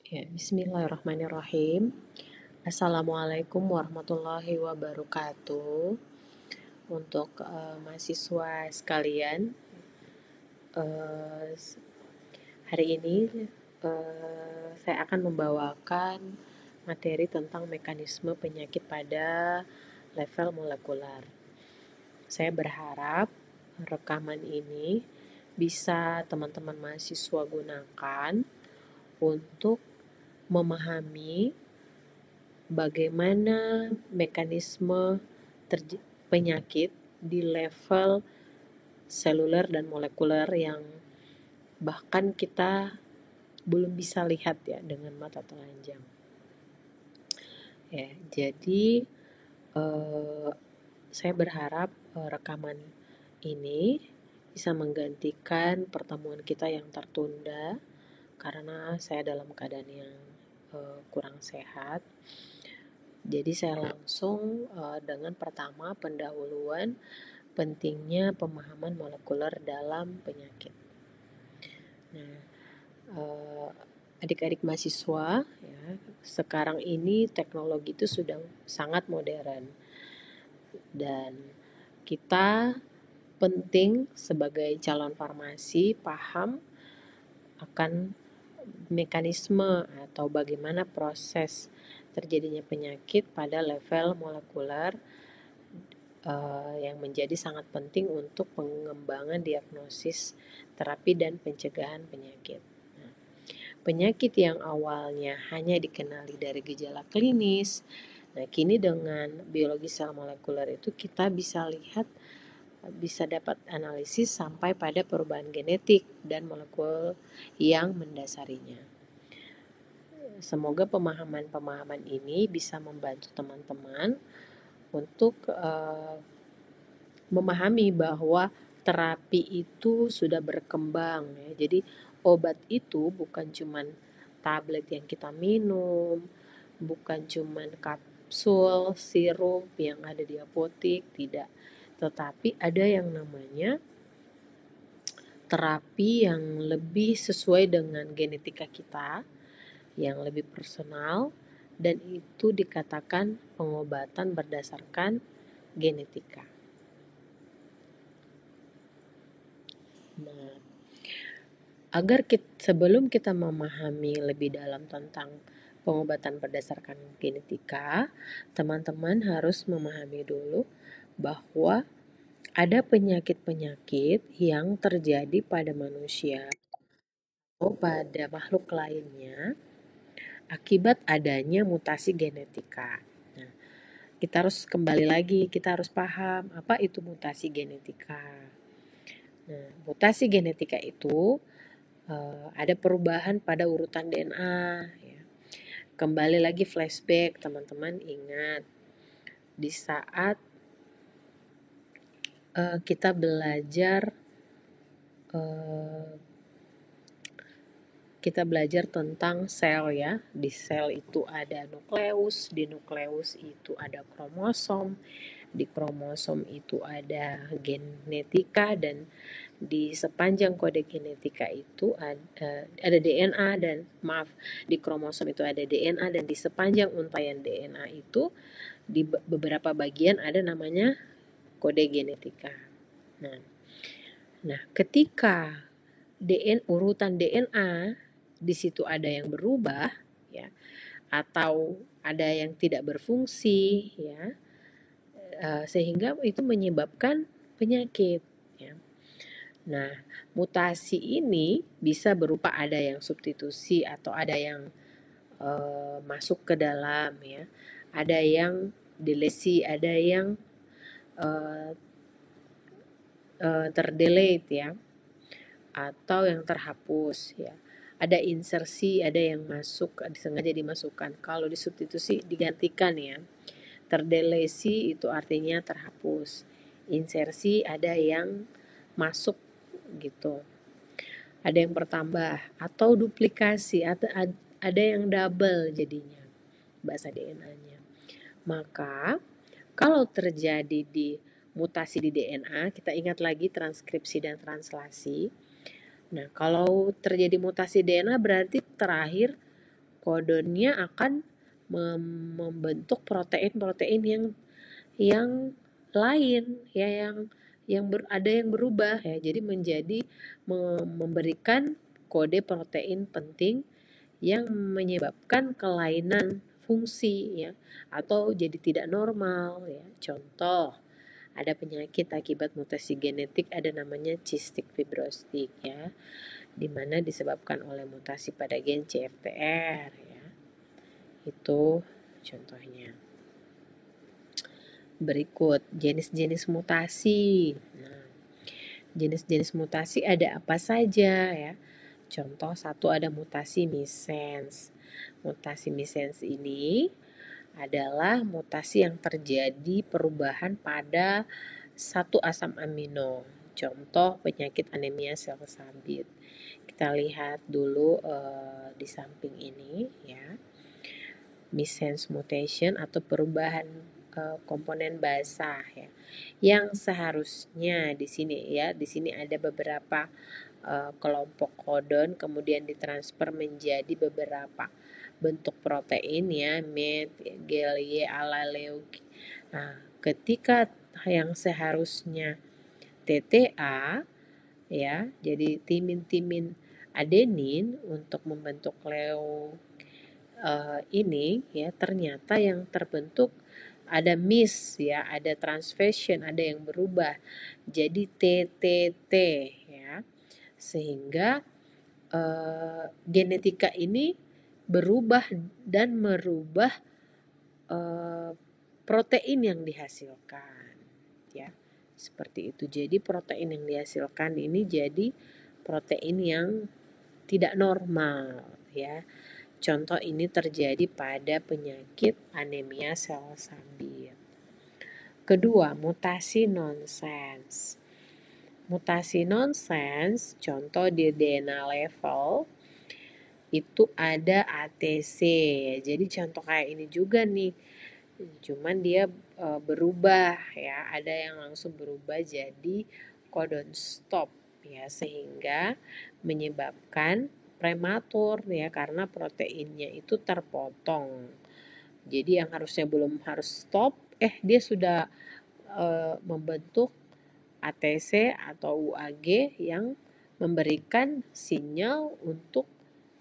Ya, bismillahirrahmanirrahim. Assalamualaikum warahmatullahi wabarakatuh. Untuk mahasiswa sekalian, eh, hari ini saya akan membawakan materi tentang mekanisme penyakit pada level molekuler. Saya berharap rekaman ini bisa teman-teman mahasiswa gunakan untuk memahami bagaimana mekanisme penyakit di level seluler dan molekuler yang bahkan kita belum bisa lihat ya dengan mata telanjang. Ya, jadi saya berharap rekaman ini bisa menggantikan pertemuan kita yang tertunda karena saya dalam keadaan yang kurang sehat. Jadi saya langsung dengan pertama pendahuluan pentingnya pemahaman molekuler dalam penyakit. Nah, adik-adik mahasiswa, ya, sekarang ini teknologi itu sudah sangat modern dan kita penting sebagai calon farmasi paham akan mekanisme atau bagaimana proses terjadinya penyakit pada level molekuler yang menjadi sangat penting untuk pengembangan diagnosis, terapi, dan pencegahan penyakit. Nah, penyakit yang awalnya hanya dikenali dari gejala klinis, nah kini dengan biologi sel molekuler itu kita bisa lihat, bisa dapat analisis sampai pada perubahan genetik dan molekul yang mendasarinya. Semoga pemahaman-pemahaman ini bisa membantu teman-teman untuk memahami bahwa terapi itu sudah berkembang ya. Jadi obat itu bukan cuman tablet yang kita minum, bukan cuman kapsul, sirup yang ada di apotik, tidak. Tetapi ada yang namanya terapi yang lebih sesuai dengan genetika kita, yang lebih personal, dan itu dikatakan pengobatan berdasarkan genetika. Nah, sebelum kita memahami lebih dalam tentang pengobatan berdasarkan genetika, teman-teman harus memahami dulu bahwa ada penyakit-penyakit yang terjadi pada manusia atau pada makhluk lainnya akibat adanya mutasi genetika. Nah, kita harus kembali lagi, kita harus paham apa itu mutasi genetika. Nah, mutasi genetika itu ada perubahan pada urutan DNA. Ya. Kembali lagi flashback, teman-teman ingat di saat kita belajar tentang sel ya. Di sel itu ada nukleus, di nukleus itu ada kromosom, di kromosom itu ada genetika, dan di sepanjang kode genetika itu ada DNA dan di kromosom itu ada DNA, dan di sepanjang untaian DNA itu di beberapa bagian ada namanya kode genetika. Nah, ketika urutan DNA di situ ada yang berubah ya, atau ada yang tidak berfungsi ya, sehingga itu menyebabkan penyakit ya. Nah, mutasi ini bisa berupa ada yang substitusi atau ada yang masuk ke dalam ya, ada yang delesi, ada yang terdelete ya, atau yang terhapus ya. Ada insersi, ada yang masuk sengaja dimasukkan. Kalau disubstitusi digantikan ya. Terdelesi itu artinya terhapus. Insersi ada yang masuk gitu. Ada yang bertambah atau duplikasi, atau ada yang double jadinya bahasa DNA-nya. Maka kalau terjadi di mutasi di DNA, kita ingat lagi transkripsi dan translasi. Nah, kalau terjadi mutasi DNA berarti terakhir kodonnya akan membentuk protein-protein yang lain ya, ada yang berubah ya, jadi menjadi memberikan kode protein penting yang menyebabkan kelainan fungsi ya, atau jadi tidak normal ya. Contoh, ada penyakit akibat mutasi genetik, ada namanya cystic fibrosis ya, di mana disebabkan oleh mutasi pada gen CFTR ya. Itu contohnya. Berikut jenis-jenis mutasi. Nah, jenis-jenis mutasi ada apa saja ya? Contoh satu, ada mutasi missense. Mutasi missense ini adalah mutasi yang terjadi perubahan pada satu asam amino. Contoh penyakit anemia sel sambit. Kita lihat dulu di samping ini ya. Missense mutation atau perubahan komponen basah ya. Yang seharusnya di sini ya, di sini ada beberapa kelompok kodon kemudian ditransfer menjadi beberapa bentuk protein ya, MET, GLY, ALA, Nah, ketika yang seharusnya TTA ya, jadi timin-timin adenin untuk membentuk ini ya, ternyata yang terbentuk ada miss ya, ada transfesion, ada yang berubah jadi TTT ya, sehingga genetika ini berubah dan merubah protein yang dihasilkan ya, seperti itu. Jadi protein yang dihasilkan ini jadi protein yang tidak normal ya. Contoh ini terjadi pada penyakit anemia sel sambit. Kedua, mutasi nonsense. Mutasi nonsense, contoh di DNA level itu ada ATC. Jadi contoh kayak ini juga nih. Cuman dia berubah ya, ada yang langsung berubah jadi codon stop ya, sehingga menyebabkan prematur ya, karena proteinnya itu terpotong. Jadi yang harusnya belum harus stop, dia sudah membentuk ATC atau UAG yang memberikan sinyal untuk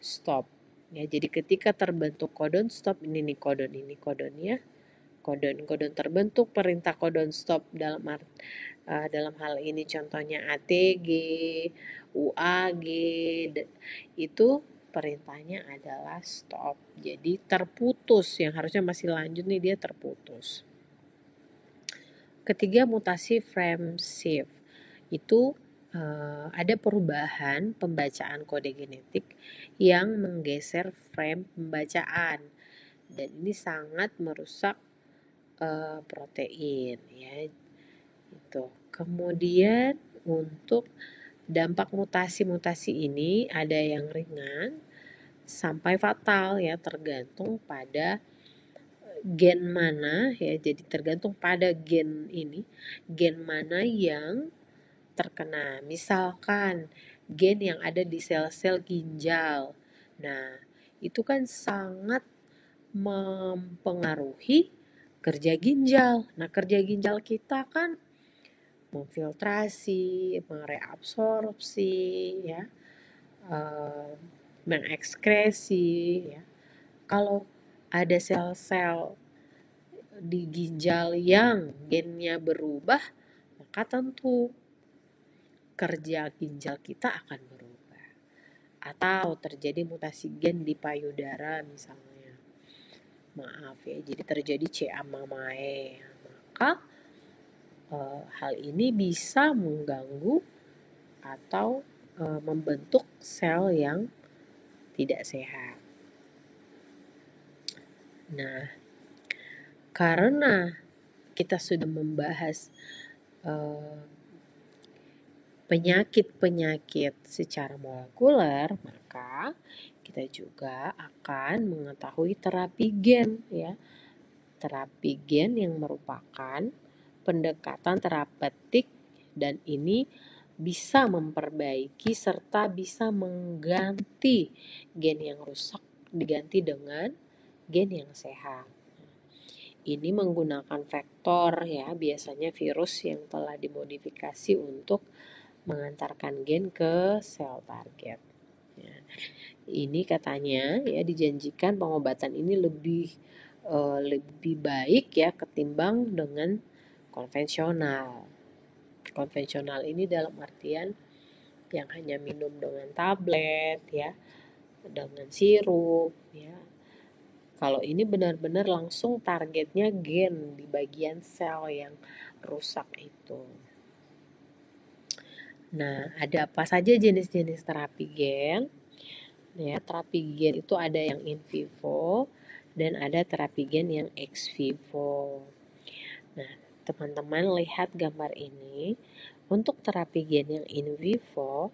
stop. Ya, jadi ketika terbentuk codon stop, ini kodonnya. Kodon terbentuk, perintah codon stop dalam hal ini contohnya ATG, UAG, itu perintahnya adalah stop. Jadi terputus, yang harusnya masih lanjut nih dia terputus. Ketiga, mutasi frame shift. Itu ada perubahan pembacaan kode genetik yang menggeser frame pembacaan, dan ini sangat merusak protein ya. Itu. Kemudian untuk dampak mutasi-mutasi ini ada yang ringan sampai fatal ya, tergantung pada gen mana ya. Jadi tergantung pada gen ini, gen mana yang terkena. Misalkan gen yang ada di sel-sel ginjal. Nah, itu kan sangat mempengaruhi kerja ginjal. Nah, kerja ginjal kita kan memfiltrasi, mereabsorpsi, ya, mengekskresi. Ya. Kalau ada sel-sel di ginjal yang gennya berubah, maka tentu kerja ginjal kita akan berubah. Atau terjadi mutasi gen di payudara misalnya. Maaf ya, jadi terjadi CA mamae. Maka hal ini bisa mengganggu atau membentuk sel yang tidak sehat. Nah, karena kita sudah membahas penyakit-penyakit secara molekuler, maka kita juga akan mengetahui terapi gen ya. Terapi gen yang merupakan pendekatan terapeutik, dan ini bisa memperbaiki serta bisa mengganti gen yang rusak diganti dengan gen yang sehat. Ini menggunakan vektor ya, biasanya virus yang telah dimodifikasi untuk mengantarkan gen ke sel target. Ya. Ini katanya ya dijanjikan pengobatan ini lebih baik ya ketimbang dengan konvensional. Konvensional ini dalam artian yang hanya minum dengan tablet ya, dengan sirup ya. Kalau ini benar-benar langsung targetnya gen di bagian sel yang rusak itu. Nah, ada apa saja jenis-jenis terapi gen? Ya, terapi gen itu ada yang in vivo dan ada terapi gen yang ex vivo. Nah, teman-teman lihat gambar ini. Untuk terapi gen yang in vivo,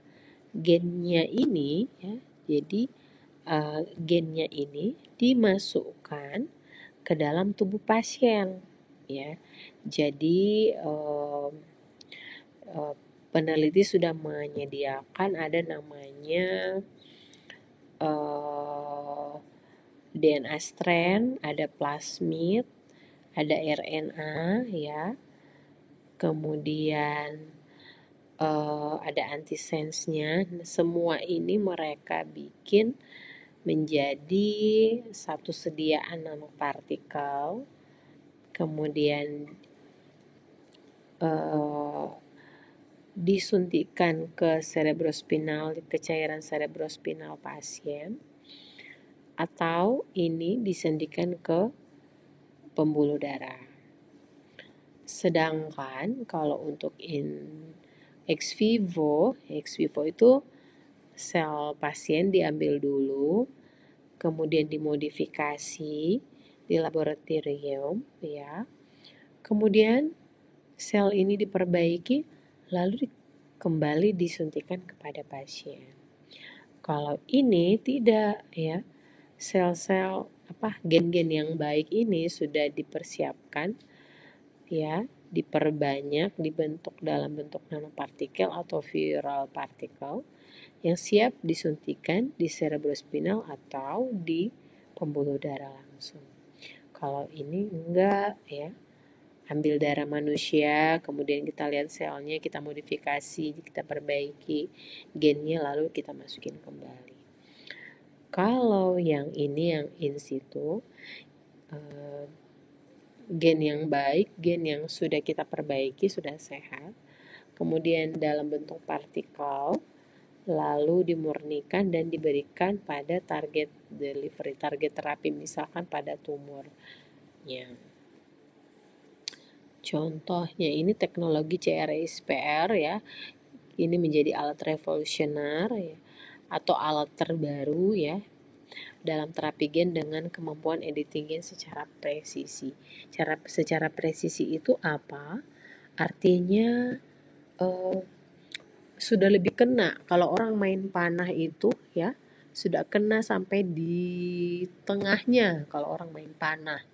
gennya ini ya, jadi gennya ini dimasukkan ke dalam tubuh pasien ya. Jadi peneliti sudah menyediakan ada namanya DNA strand, ada plasmid, ada RNA ya, kemudian ada antisense-nya. Semua ini mereka bikin menjadi satu sediaan nanopartikel, kemudian disuntikkan ke cerebrospinal, ke cairan cerebrospinal pasien, atau ini disuntikan ke pembuluh darah. Sedangkan kalau untuk ex vivo itu sel pasien diambil dulu, kemudian dimodifikasi di laboratorium ya. Kemudian sel ini diperbaiki lalu kembali disuntikan kepada pasien. Kalau ini tidak ya, sel-sel gen-gen yang baik ini sudah dipersiapkan ya, diperbanyak, dibentuk dalam bentuk nanopartikel atau viral partikel yang siap disuntikan di cerebrospinal atau di pembuluh darah langsung. Kalau ini enggak ya, ambil darah manusia, kemudian kita lihat selnya, kita modifikasi, kita perbaiki gennya, lalu kita masukin kembali. Kalau yang ini yang in situ, gen yang baik, gen yang sudah kita perbaiki, sudah sehat, kemudian dalam bentuk partikel, lalu dimurnikan dan diberikan pada target delivery, target terapi, misalkan pada tumornya. Contohnya ini teknologi CRISPR ya, ini menjadi alat revolusioner ya, atau alat terbaru ya dalam terapi gen dengan kemampuan editing gen secara presisi. Secara presisi itu apa? Artinya sudah lebih kena. Kalau orang main panah itu ya sudah kena sampai di tengahnya kalau orang main panah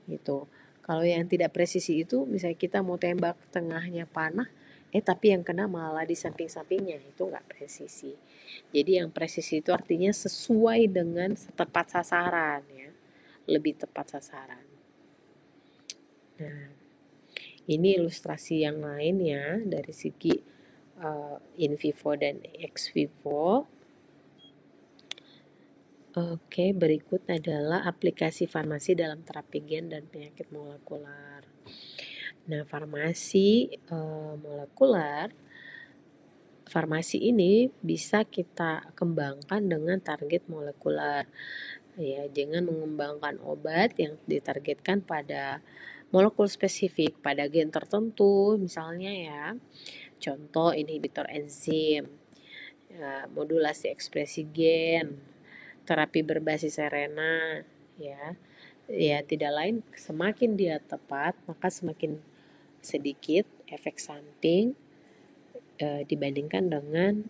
gitu. Kalau yang tidak presisi itu misalnya kita mau tembak tengahnya panah, tapi yang kena malah di samping-sampingnya, itu nggak presisi. Jadi yang presisi itu artinya sesuai dengan tepat sasaran ya, lebih tepat sasaran. Nah, ini ilustrasi yang lain ya dari segi in vivo dan ex vivo. Oke, berikut adalah aplikasi farmasi dalam terapi gen dan penyakit molekuler. Nah, farmasi molekuler, farmasi ini bisa kita kembangkan dengan target molekuler. Ya, jangan mengembangkan obat yang ditargetkan pada molekul spesifik, pada gen tertentu, misalnya ya. Contoh inhibitor enzim, ya, modulasi ekspresi gen, terapi berbasis RNA ya tidak lain semakin dia tepat maka semakin sedikit efek samping dibandingkan dengan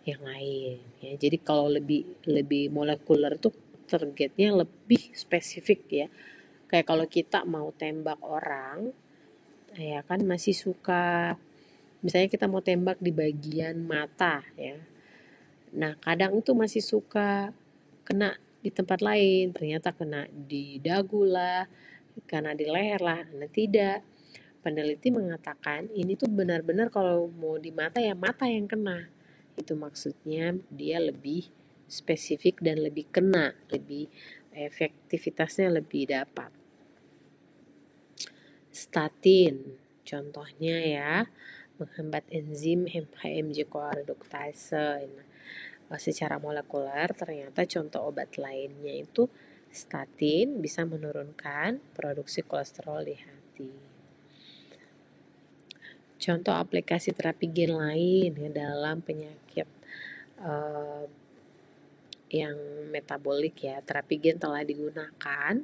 yang lain ya. Jadi kalau lebih molekuler tuh targetnya lebih spesifik ya. Kayak kalau kita mau tembak orang ya kan masih suka, misalnya kita mau tembak di bagian mata ya. Nah, kadang itu masih suka kena di tempat lain, ternyata kena di dagu lah, kena di leher lah. Nah, tidak. Peneliti mengatakan ini tuh benar-benar kalau mau di mata ya mata yang kena. Itu maksudnya dia lebih spesifik dan lebih kena, lebih efektivitasnya lebih dapat. Statin, contohnya ya, menghambat enzim HMG-CoA reduktase. Secara molekuler ternyata contoh obat lainnya itu statin bisa menurunkan produksi kolesterol di hati. Contoh aplikasi terapi gen lain dalam penyakit yang metabolik ya, terapi gen telah digunakan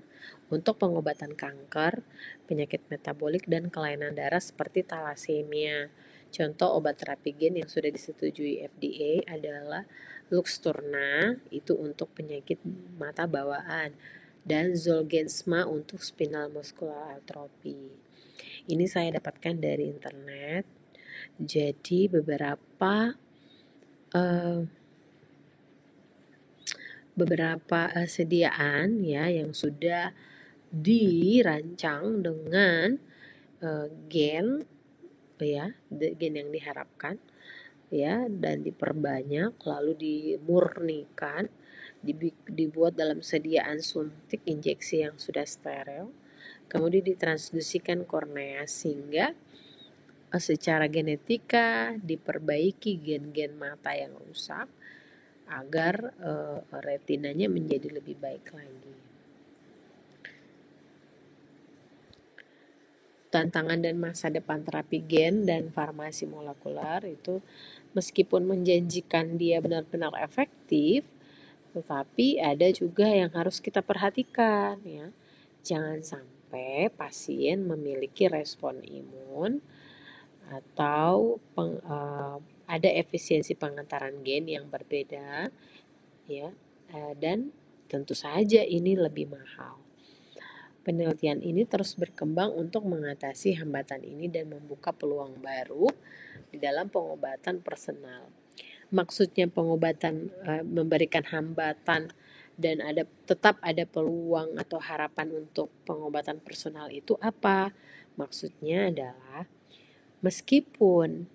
untuk pengobatan kanker, penyakit metabolik dan kelainan darah seperti thalassemia. Contoh obat terapi gen yang sudah disetujui FDA adalah Luxturna itu untuk penyakit mata bawaan dan Zolgensma untuk spinal muscular atrophy. Ini saya dapatkan dari internet. Jadi beberapa sediaan ya yang sudah dirancang dengan gen ya, gen yang diharapkan ya, dan diperbanyak lalu dimurnikan, dibuat dalam sediaan suntik injeksi yang sudah steril, kemudian ditransdusikan kornea sehingga secara genetika diperbaiki gen-gen mata yang rusak agar retinanya menjadi lebih baik lagi. Tantangan dan masa depan terapi gen dan farmasi molekuler itu meskipun menjanjikan dia benar-benar efektif, tetapi ada juga yang harus kita perhatikan ya. Jangan sampai pasien memiliki respon imun atau ada efisiensi pengantaran gen yang berbeda ya, dan tentu saja ini lebih mahal. Penelitian ini terus berkembang untuk mengatasi hambatan ini dan membuka peluang baru di dalam pengobatan personal. Maksudnya pengobatan memberikan hambatan dan tetap ada peluang atau harapan untuk pengobatan personal itu apa? Maksudnya adalah meskipun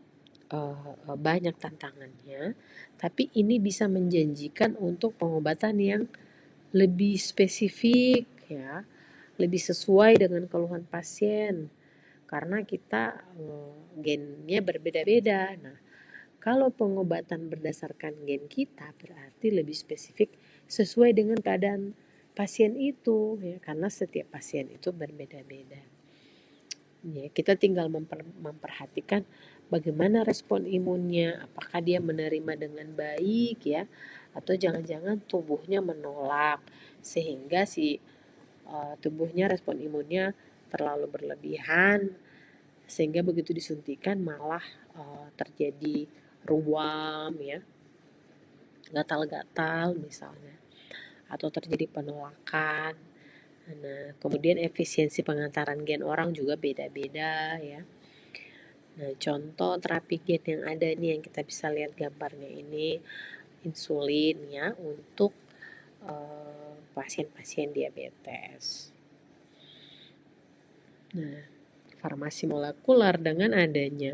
banyak tantangannya, tapi ini bisa menjanjikan untuk pengobatan yang lebih spesifik ya, lebih sesuai dengan keluhan pasien karena kita gennya berbeda-beda. Nah, kalau pengobatan berdasarkan gen kita berarti lebih spesifik sesuai dengan keadaan pasien itu ya, karena setiap pasien itu berbeda-beda. Ya, kita tinggal memperhatikan bagaimana respon imunnya, apakah dia menerima dengan baik ya, atau jangan-jangan tubuhnya menolak sehingga tubuhnya respon imunnya terlalu berlebihan sehingga begitu disuntikan malah terjadi ruam ya, gatal-gatal misalnya, atau terjadi penolakan. Nah, kemudian efisiensi pengantaran gen orang juga beda-beda ya. Nah, contoh terapi gen yang ada nih yang kita bisa lihat gambarnya ini, insulin ya untuk pasien-pasien diabetes. Nah, farmasi molekuler dengan adanya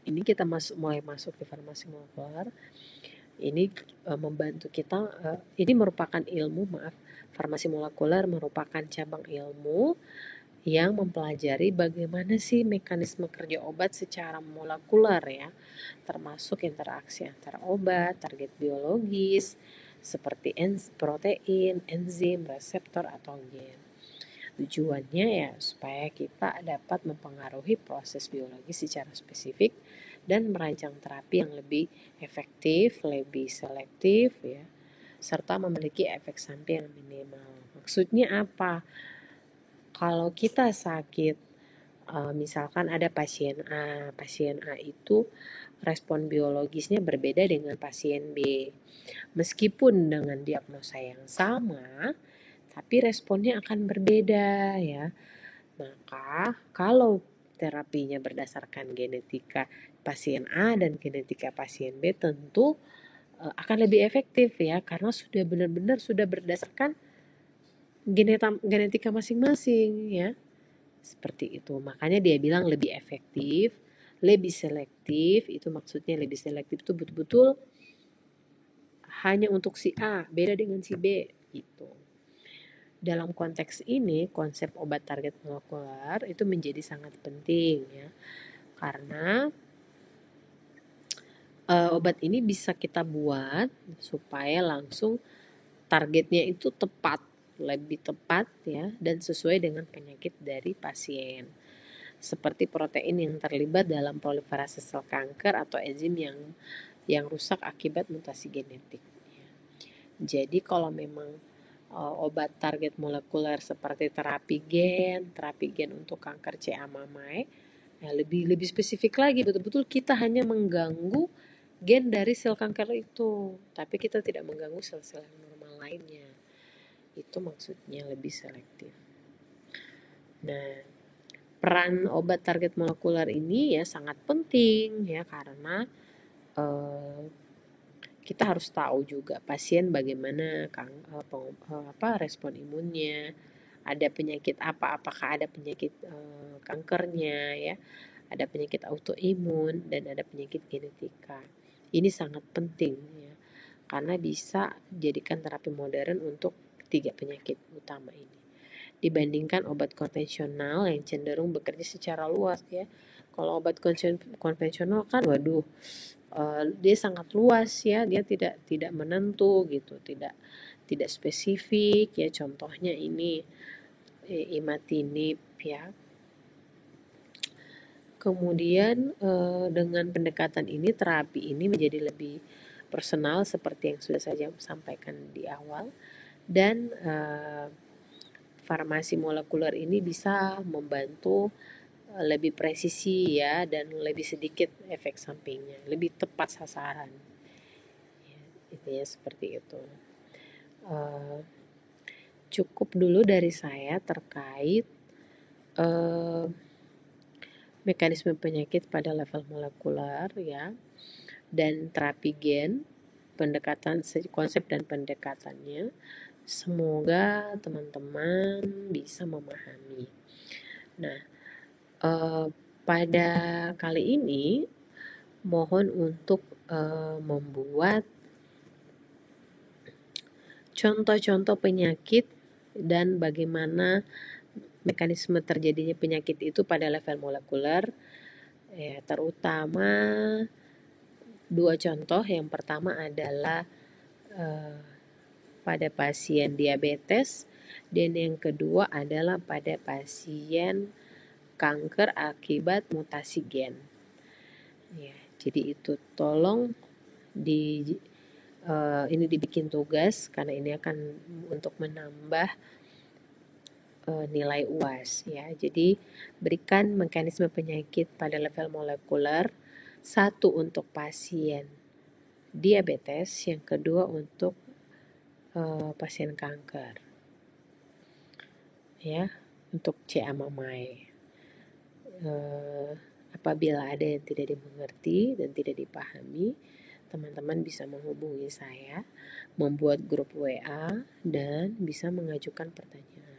ini kita mulai masuk di farmasi molekuler. Ini membantu kita, ini merupakan farmasi molekuler merupakan cabang ilmu yang mempelajari bagaimana sih mekanisme kerja obat secara molekuler ya, termasuk interaksi antara obat, target biologis, seperti protein, enzim, reseptor, atau gen. Tujuannya ya supaya kita dapat mempengaruhi proses biologi secara spesifik dan merancang terapi yang lebih efektif, lebih selektif ya, serta memiliki efek samping yang minimal. Maksudnya apa? Kalau kita sakit, misalkan ada pasien A itu respon biologisnya berbeda dengan pasien B. Meskipun dengan diagnosa yang sama, tapi responnya akan berbeda ya. Maka kalau terapinya berdasarkan genetika pasien A dan genetika pasien B, tentu akan lebih efektif ya, karena sudah benar-benar sudah berdasarkan genetika masing-masing ya. Seperti itu. Makanya dia bilang lebih efektif, lebih selektif. Itu maksudnya lebih selektif itu betul-betul hanya untuk si A, beda dengan si B gitu. Dalam konteks ini, konsep obat target molekuler itu menjadi sangat penting ya. Karena obat ini bisa kita buat supaya langsung targetnya itu tepat, lebih tepat ya, dan sesuai dengan penyakit dari pasien. Seperti protein yang terlibat dalam proliferasi sel kanker atau enzim yang rusak akibat mutasi genetik. Jadi kalau memang obat target molekuler seperti terapi gen untuk kanker CA mamai, ya lebih spesifik lagi, betul-betul kita hanya mengganggu gen dari sel kanker itu, tapi kita tidak mengganggu sel-sel yang normal lainnya. Itu maksudnya lebih selektif. Nah, peran obat target molekuler ini ya sangat penting ya, karena kita harus tahu juga pasien bagaimana respon imunnya, ada penyakit apa, apakah ada penyakit kankernya ya, ada penyakit autoimun dan ada penyakit genetika. Ini sangat penting ya, karena bisa jadikan terapi modern untuk 3 penyakit utama ini. Dibandingkan obat konvensional yang cenderung bekerja secara luas ya. Kalau obat konvensional kan waduh, dia sangat luas ya, dia tidak menentu gitu, tidak spesifik ya. Contohnya ini imatinib ya. Kemudian dengan pendekatan ini, terapi ini menjadi lebih personal seperti yang sudah saya sampaikan di awal, dan farmasi molekuler ini bisa membantu lebih presisi ya, dan lebih sedikit efek sampingnya, lebih tepat sasaran ya, itu ya, seperti itu. Cukup dulu dari saya terkait mekanisme penyakit pada level molekuler ya, dan terapi gen, pendekatan konsep dan pendekatannya. Semoga teman-teman bisa memahami. Nah, pada kali ini mohon untuk membuat contoh-contoh penyakit dan bagaimana mekanisme terjadinya penyakit itu pada level molekuler, ya, terutama 2 contoh. Yang pertama adalah pada pasien diabetes, dan yang kedua adalah pada pasien kanker akibat mutasi gen. Ya, jadi itu tolong ini dibikin tugas, karena ini akan untuk menambah nilai UAS ya. Jadi berikan mekanisme penyakit pada level molekuler, 1 untuk pasien diabetes, yang kedua untuk pasien kanker ya, untuk CA mamai. Apabila ada yang tidak dimengerti dan tidak dipahami, teman-teman bisa menghubungi saya, membuat grup WA, dan bisa mengajukan pertanyaan.